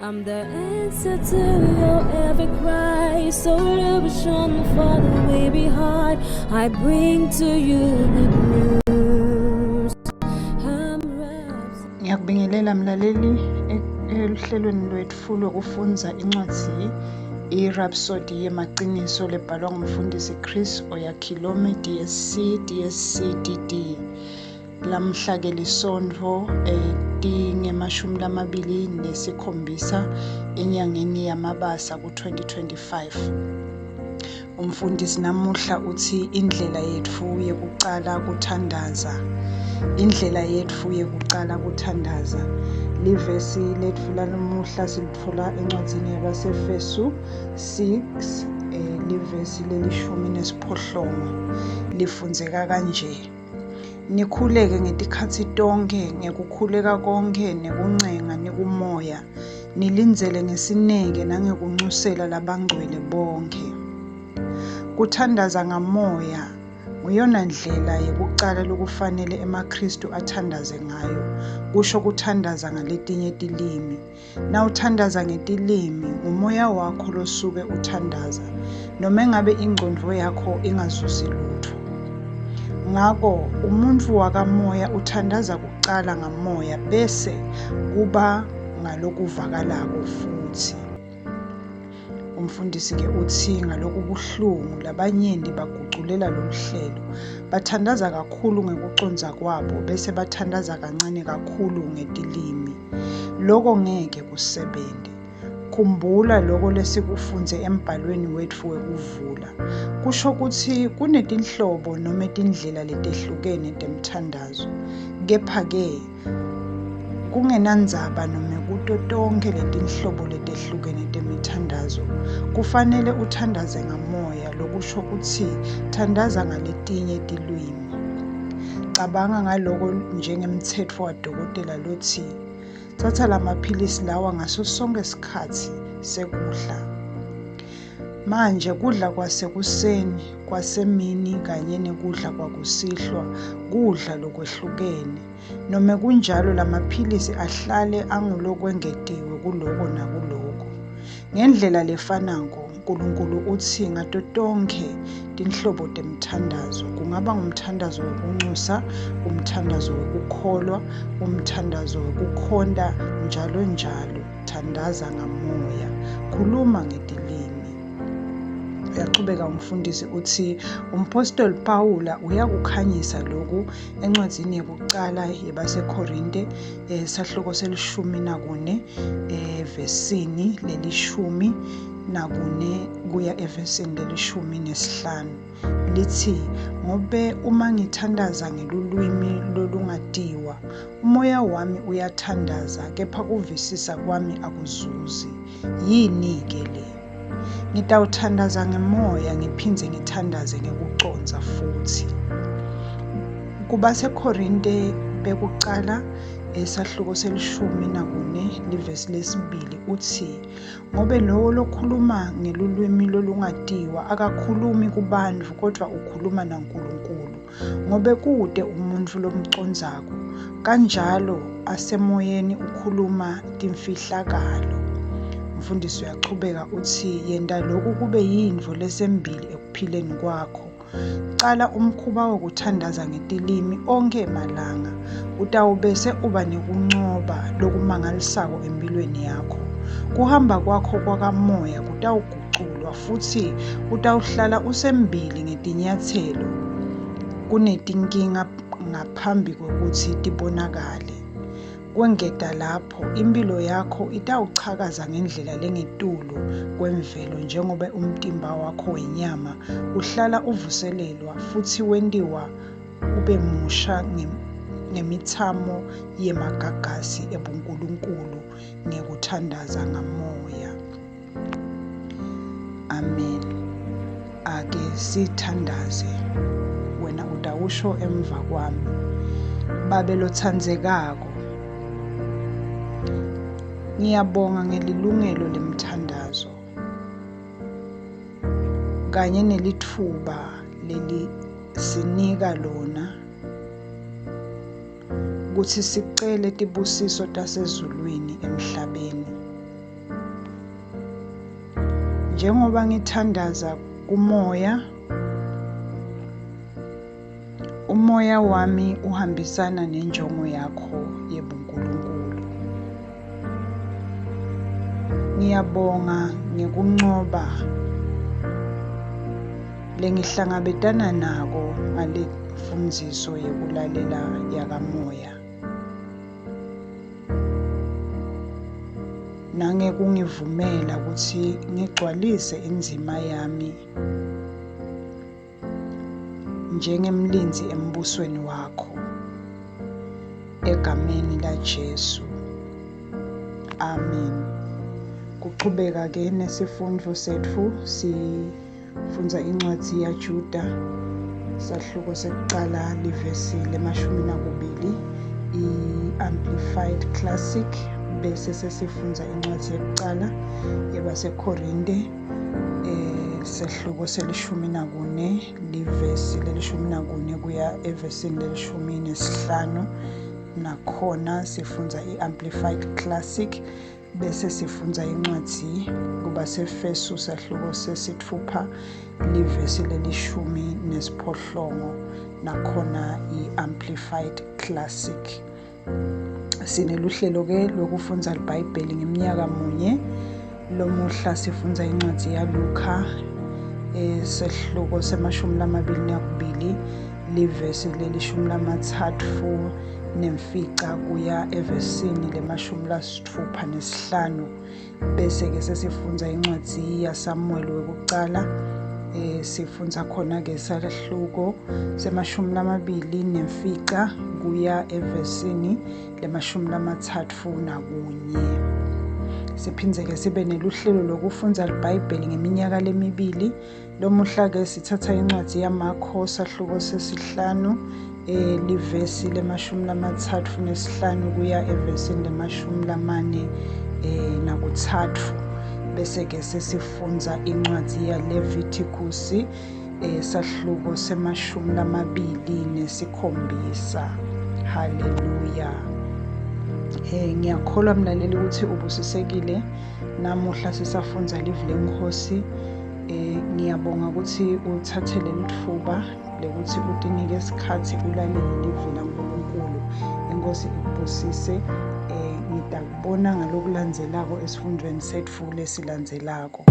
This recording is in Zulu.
I'm the answer to your every cry. So illusion for the way behind. I bring to you good news. Ngiyakubingelela mlaleli ehlelweni lwethu lokufunza incwadi iRhapsody yemaqiniso lebhalwa ngumfundisi Chris Oyakhilome DSc DD. Lamhla ke lisondvo tingemashumi lamabili nesikhombisa enyangeni yamabasa ku-2025. Umfundisi namuhla uthi indlela yethu yekucala kuthandaza. Indlela yethu yekucala kuthandaza. Livesi letfu lanamuhla silitfola encwadzini yabaseFesu 6 livesi lelishumi nesiphohlongo. Lifundzeka kanje: nikhuleke ngetikhatsi tonke, ngekukhuleka konke nekuncenga nekumoya, nilindzele ngesineke nangekunxusela labangcwele bonke. Kuthandaza ngamoya nguyona ndlela yekucala lokufanele emaKristu athandaze ngayo. Kusho kuthandaza ngaletinye tilimi. Nawuthandaza ngetilimi, umoya wakho losuke uthandaza, noma ngabe ingcondvo yakho ingazuzi lutho. Ngako umuntfu wakamoya uthandaza kucala ngamoya bese kuba ngalokuvakalako futhi. Umfundisi ke uthi ngalokubuhlungu labanyenti baguculela loluhlelo. Bathandaza kakhulu ngekuconza kwabo bese bathandaza kancane kakhulu ngetilimi. Loko ngeke kusebente. Khumbula loko lesikufunze embhalweni wetfu wekuvula. Kusho kutsi kunetinhlobo noma tindlela letehlukene temthandazo. Kepha-ke kungenandzaba noma kuto tonke letinhlobo letehlukene temithandazo kufanele uthandaze ngamoya, lokusho kutsi thandaza ngaletinye tilwimi. Cabanga ngaloko njengemtsetfo wadokotela lotsi tsatsa lamaphilisi lawa ngaso sonke sikhatsi sekudla. Manje kudla kwasekuseni, kwasemini kanye nekudla kwakusihlwa kudla lokwehlukene. Noma kunjalo lamaphilisi ahlale angulokwengetiwe kuloko nakuloko. Ngendlela lefanako uNkulunkulu uthi ngato tonke tinhlobo temthandazo, kungaba ngumthandazo wekunxusa, umthandazo wekukholwa, umthandazo wekukhonda, njalo njalo, thandaza ngamoya, khuluma ngetilimi. Uyachubeka umfundisi uthi umpostoli Pawula uyakukhanyisa lokhu encwadzini yekucala yabaseKorinte sahluko selishumi nakune evesini lelishumi nakune kuya evesini lelishumi nesihlanu. Lithi ngobe uma ngithandaza ngelulwimi lolungatiwa, umoya wami uyathandaza, kepha kuvisisa kwami akuzuzi. Yini-ke le? Ngitawuthandaza ngemoya ngiphindze ngithandaze ngekuconza futhi. KubaseKorinte bekucala esahluko selishumi nakune livesi lesibili uthi ngobe lowo lokhuluma ngelulwimi lolungatiwa akakhulumi kubantfu kodwa ukhuluma naNkulunkulu, ngobe kude umuntfu lomcondzako, kanjalo asemoyeni ukhuluma timfihlakalo. Umfundisi uyachubeka uthi yenta loku kube yintfo lesembili ekuphileni kwakho. Cala umkhuba wokuthandaza ngetilimi onke malanga, utawubese uba nekuncoba lokumangalisako empilweni yakho. Kuhamba kwakho kwakamoya kutawuguculwa futhi utawuhlala usembili ngetinyathelo kunetinkinga ngaphambi kokuthi tibonakale. Kwengeta lapho, impilo yakho itawuchakaza ngendlela lengetulu kwemvelo njengoba umtimba wakho wenyama uhlala uvuselelwa futhi wentiwa ube musha ngemithamo yemagagasi ebuNkulunkulu ngekuthandaza ngamoya. Amen. Ake sithandaze. Wena utawusho emva kwami. Babe lothandzekako, ngiyabonga ngelilungelo lemthandazo kanye nelitfuba lelisinika lona kutsi sicele tibusiso tasezulwini emhlabeni. njengoba ngithandaza kumoya, umoya wami uhambisana nenjongo yakho yebuNkulunkulu. Ngiyabonga ngekuncoba lengihlangabetana nako ngale mfundiso yokulalela yakamoya. Nangekungivumela ukuthi ngigcwalise inzima yami njengemlinzi embusweni wakho, egameni laJesu. Amen. Kuqhubeka-ke nesifundo sethu, sifundza incwadzi yaJuda, sahluko sekuqala livesi le-12, i-Amplified Classic, bese sesifundza incwadzi yekuqala yabaseKorinte, sehluko se-14, livesi le-14 kuya evesini le-15, nakhona sifundza i-Amplified Classic, bese sifundza incwadzi kubaseFesu, sahluko sesitfupha, livesi le-18, nakhona i-Amplified Classic. Sineluhlelo-ke lokufundza libhayibheli ngeminyaka munye. Lomuhla sifundza incwadzi yaLuka, sehluko se-22, livesi le-13 nemfica kuya evesini le-65. Bese-ke sesifundza incwadzi yaSamueli wekuqala, sifundza khona-ke sahluko se-20 nemfica kuya evesini le-31. Siphindze-ke sibe neluhlelo lokufundza libhayibheli ngeminyaka lemibili. Lomuhla-ke sithatha incwadzi yaMakho, sahluko sesi-5, livesi le-35 kuya evesini le-43. Bese-ke sesifundza incwadzi yaLevitikusi, sahluko se-27. Haleluya. Ngiyakholwa mlaleli ukuthi ubusisekile. Namuhla sisafundza livi leNkosi. Ngiyabonga ukuthi uthathe leli thuba lekuthi utinike isikhathi ulalele livi laNkulunkulu. Inkosi ikubusise. Ngidakubona ngalokulandzelako esifundweni setfu lesilandzelako.